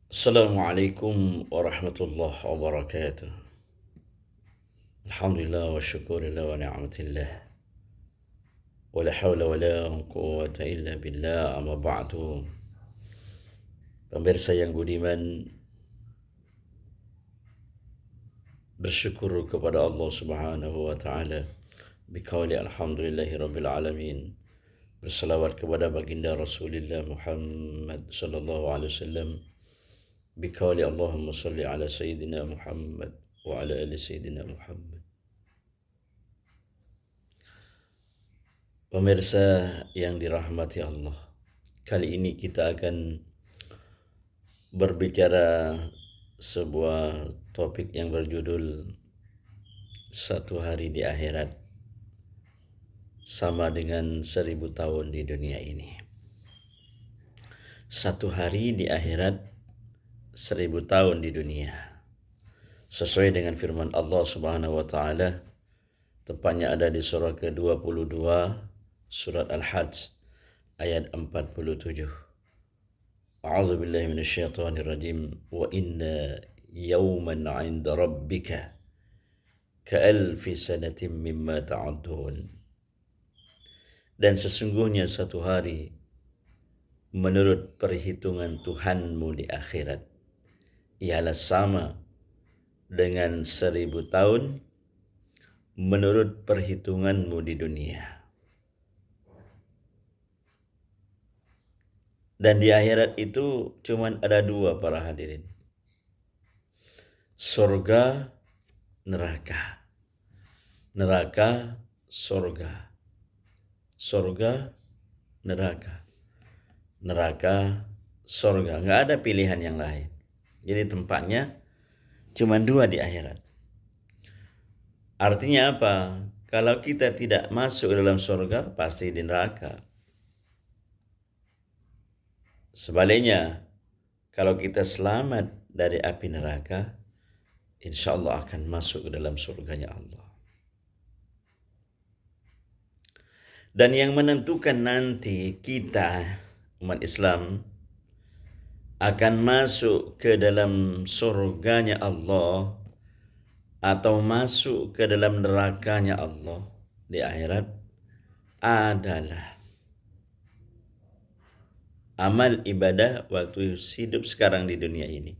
Assalamualaikum warahmatullahi wabarakatuh. Alhamdulillah wa syukurillah wa ni'matillah. Wa la hawla wa la quwwata illa billah amma ba'du. Pemirsa yang budiman, bersyukur kepada Allah Subhanahu wa taala biqauli alhamdulillahi rabbil alamin. Bersalawat kepada baginda Rasulullah Muhammad sallallahu alaihi wasallam biqauli Allahumma salli ala sayyidina Muhammad wa ala ali sayyidina Muhammad. Pemirsa yang dirahmati Allah, kali ini kita akan berbicara sebuah topik yang berjudul Satu Hari di Akhirat sama dengan 1000 tahun di dunia ini. Satu hari di akhirat, 1000 tahun di dunia. Sesuai dengan firman Allah Subhanahu wa taala, tepatnya ada di surah ke-22 surat Al-Hajj ayat 47. A'udzu billahi minasyaitonir rajim. Wa inna yawman 'inda rabbika ka'alfi sanatin mimma ta'uddun. Dan sesungguhnya satu hari menurut perhitungan Tuhanmu di akhirat ialah sama dengan 1000 tahun menurut perhitunganmu di dunia. Dan di akhirat itu cuman ada dua para hadirin. Surga, neraka. Neraka, surga. Surga, neraka. Neraka, surga. Nggak ada pilihan yang lain. Jadi tempatnya cuman dua di akhirat. Artinya apa? Kalau kita tidak masuk dalam surga, pasti di neraka. Sebaliknya, kalau kita selamat dari api neraka, insya Allah akan masuk ke dalam surganya Allah. Dan yang menentukan nanti kita, umat Islam, akan masuk ke dalam surganya Allah atau masuk ke dalam nerakanya Allah di akhirat adalah amal ibadah waktu hidup sekarang di dunia ini.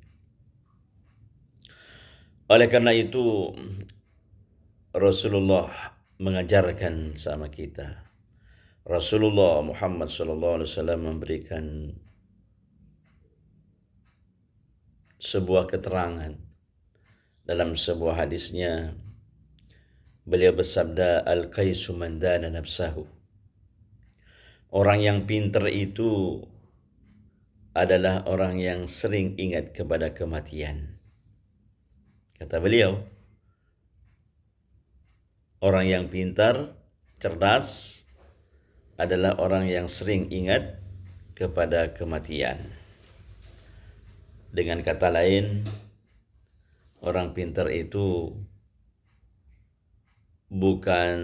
Oleh karena itu, Rasulullah mengajarkan sama kita. Rasulullah Muhammad SAW memberikan sebuah keterangan dalam sebuah hadisnya. Beliau bersabda, Al-Qaisu man dana nafsahu. Orang yang pintar itu adalah orang yang sering ingat kepada kematian. Kata beliau, orang yang pintar, cerdas adalah orang yang sering ingat kepada kematian. Dengan kata lain, orang pintar itu bukan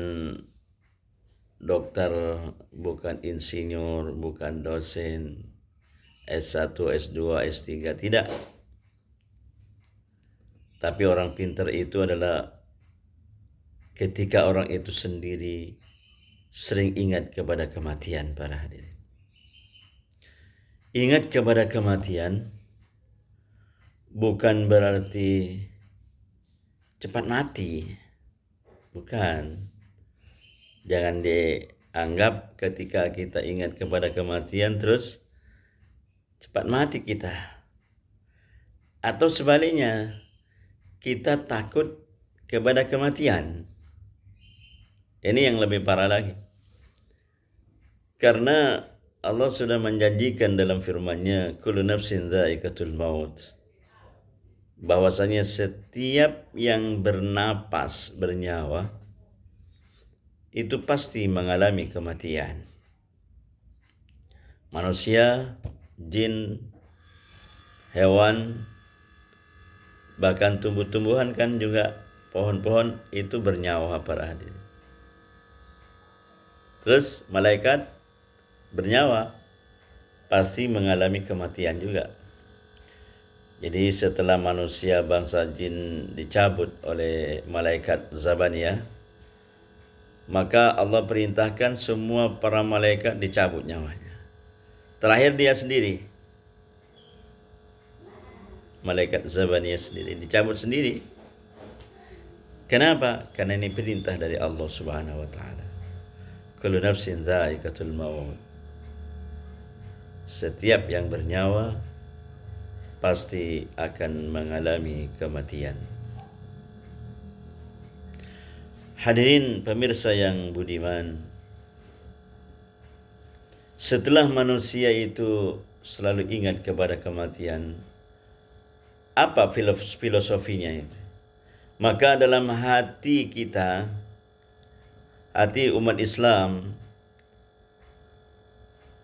dokter, bukan insinyur, bukan dosen, S1, S2, S3, tidak. Tapi orang pintar itu adalah ketika orang itu sendiri sering ingat kepada kematian, para hadirin. Ingat kepada kematian bukan berarti cepat mati. Bukan. Jangan dianggap ketika kita ingat kepada kematian terus cepat mati kita. Atau sebaliknya, kita takut kepada kematian. Ini yang lebih parah lagi. Karena Allah sudah menjanjikan dalam firman-Nya, kullu nafsin dha'iqatul maut. Bahwasanya setiap yang bernapas, bernyawa, itu pasti mengalami kematian. Manusia, jin, hewan, bahkan tumbuh-tumbuhan kan juga, pohon-pohon itu bernyawa, para hadirin. Terus malaikat bernyawa pasti mengalami kematian juga. Jadi setelah manusia bangsa jin dicabut oleh malaikat Zabaniyah, maka Allah perintahkan semua para malaikat dicabut nyawanya. Terakhir dia sendiri, malaikat Zabaniyah sendiri dicabut sendiri. Kenapa? Karena ini perintah dari Allah Subhanahu wa taala. Kullu nafsin dha'iqatul maut. Setiap yang bernyawa pasti akan mengalami kematian. Hadirin pemirsa yang budiman, setelah manusia itu selalu ingat kepada kematian, apa filosofinya itu? Maka dalam hati kita, hati umat Islam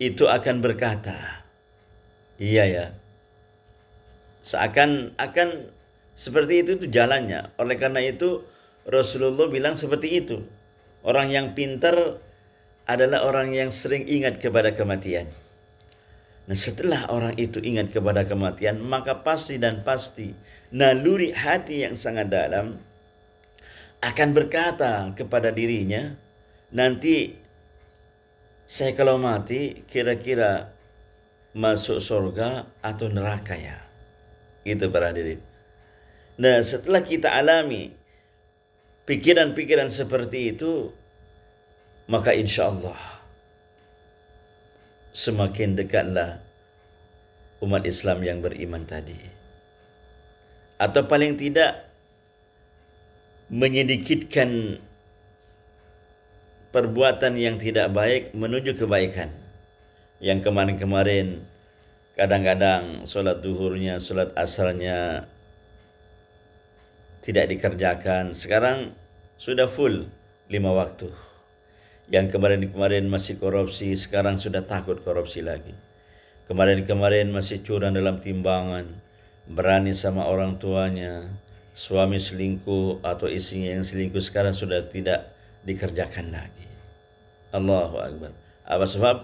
itu akan berkata, iya ya, seakan-akan seperti itu jalannya. Oleh karena itu Rasulullah bilang seperti itu. Orang yang pintar adalah orang yang sering ingat kepada kematian. Nah, setelah orang itu ingat kepada kematian, maka pasti dan pasti naluri hati yang sangat dalam akan berkata kepada dirinya, nanti saya kalau mati kira-kira masuk surga atau neraka ya. Itu para hadirin. Nah, setelah kita alami pikiran-pikiran seperti itu, maka insya Allah semakin dekatlah umat Islam yang beriman tadi. Atau paling tidak menyedikitkan perbuatan yang tidak baik menuju kebaikan. Yang kemarin-kemarin kadang-kadang sholat duhurnya, sholat asarnya tidak dikerjakan. Sekarang sudah full 5 waktu. Yang kemarin-kemarin masih korupsi, sekarang sudah takut korupsi lagi. Kemarin-kemarin masih curang dalam timbangan, berani sama orang tuanya, suami selingkuh atau istrinya yang selingkuh, sekarang sudah tidak dikerjakan lagi. Allahu Akbar. Apa sebab?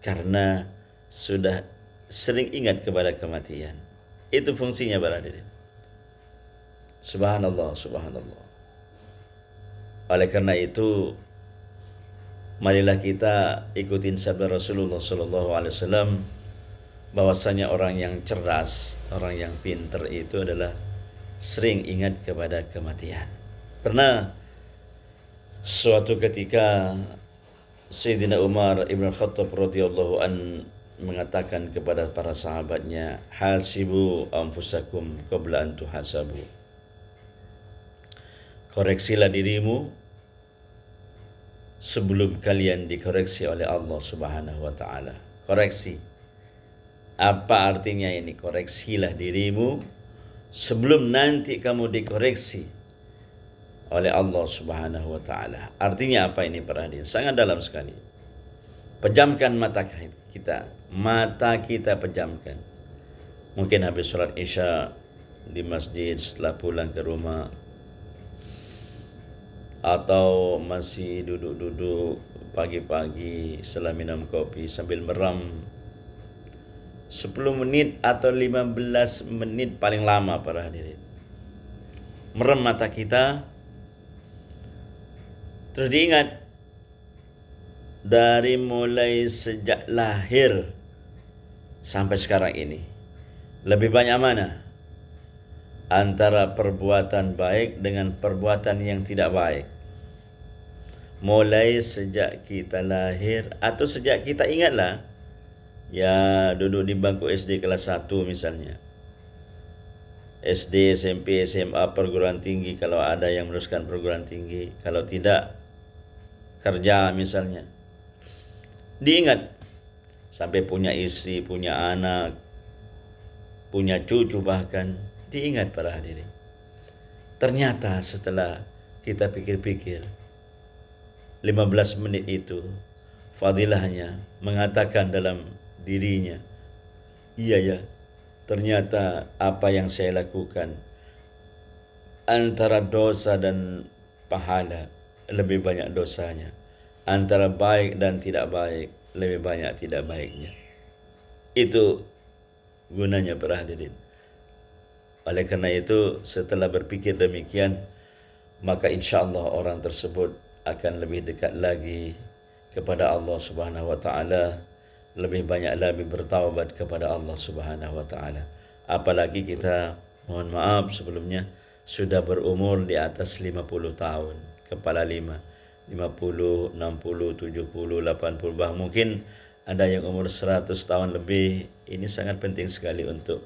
Karena sudah sering ingat kepada kematian. Itu fungsinya para hadirin. Subhanallah, subhanallah. Oleh karena itu, marilah kita ikutin sabda Rasulullah SAW, bahwasanya orang yang cerdas, orang yang pintar itu adalah sering ingat kepada kematian. Pernah suatu ketika Sayyidina Umar Ibn Khattab radhiyallahu an mengatakan kepada para sahabatnya, hasibu anfusakum qabla an tuhasabu. Koreksilah dirimu sebelum kalian dikoreksi oleh Allah Subhanahu wa taala. Koreksi. Apa artinya ini? Koreksilah dirimu sebelum nanti kamu dikoreksi oleh Allah Subhanahu wa taala. Artinya apa ini para hadirin? Sangat dalam sekali. Pejamkan mata kita. Mata kita pejamkan. Mungkin habis sholat Isya di masjid, setelah pulang ke rumah, atau masih duduk-duduk pagi-pagi setelah minum kopi sambil meram 10 menit atau 15 menit paling lama para hadirin. Merem mata kita, terus diingat dari mulai sejak lahir sampai sekarang ini, lebih banyak mana antara perbuatan baik dengan perbuatan yang tidak baik? Mulai sejak kita lahir atau sejak kita ingatlah, ya duduk di bangku SD kelas 1 misalnya, SD, SMP, SMA, perguruan tinggi, kalau ada yang meneruskan perguruan tinggi, kalau tidak kerja misalnya, diingat sampai punya istri, punya anak, punya cucu bahkan, diingat para hadirin. Ternyata setelah kita pikir-pikir, 15 menit itu fadilahnya mengatakan dalam dirinya, iya ya, ternyata apa yang saya lakukan antara dosa dan pahala lebih banyak dosanya, antara baik dan tidak baik lebih banyak tidak baiknya. Itu gunanya para hadirin. Oleh karena itu, setelah berpikir demikian, maka insya Allah orang tersebut akan lebih dekat lagi kepada Allah Subhanahu wa taala, lebih banyak lagi bertaubat kepada Allah Subhanahu wa taala. Apalagi kita, mohon maaf sebelumnya, sudah berumur di atas 50 tahun, kepala 50, 60, 70, 80, bahkan mungkin ada yang umur 100 tahun lebih. Ini sangat penting sekali untuk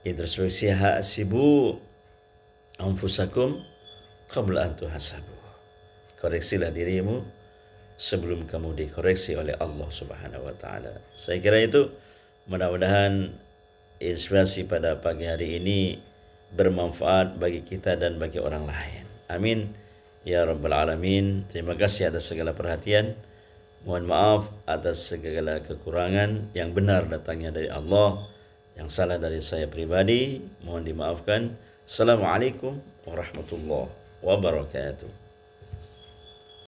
introspeksi. Hasibu anfusakum qabla an tuhasabu. Koreksilah dirimu sebelum kamu dikoreksi oleh Allah Subhanahu wa taala. Saya kira itu, mudah-mudahan inspirasi pada pagi hari ini bermanfaat bagi kita dan bagi orang lain. Amin ya rabbal alamin. Terima kasih atas segala perhatian. Mohon maaf atas segala kekurangan. Yang benar datangnya dari Allah, yang salah dari saya pribadi, mohon dimaafkan. Assalamualaikum warahmatullahi wabarakatuh.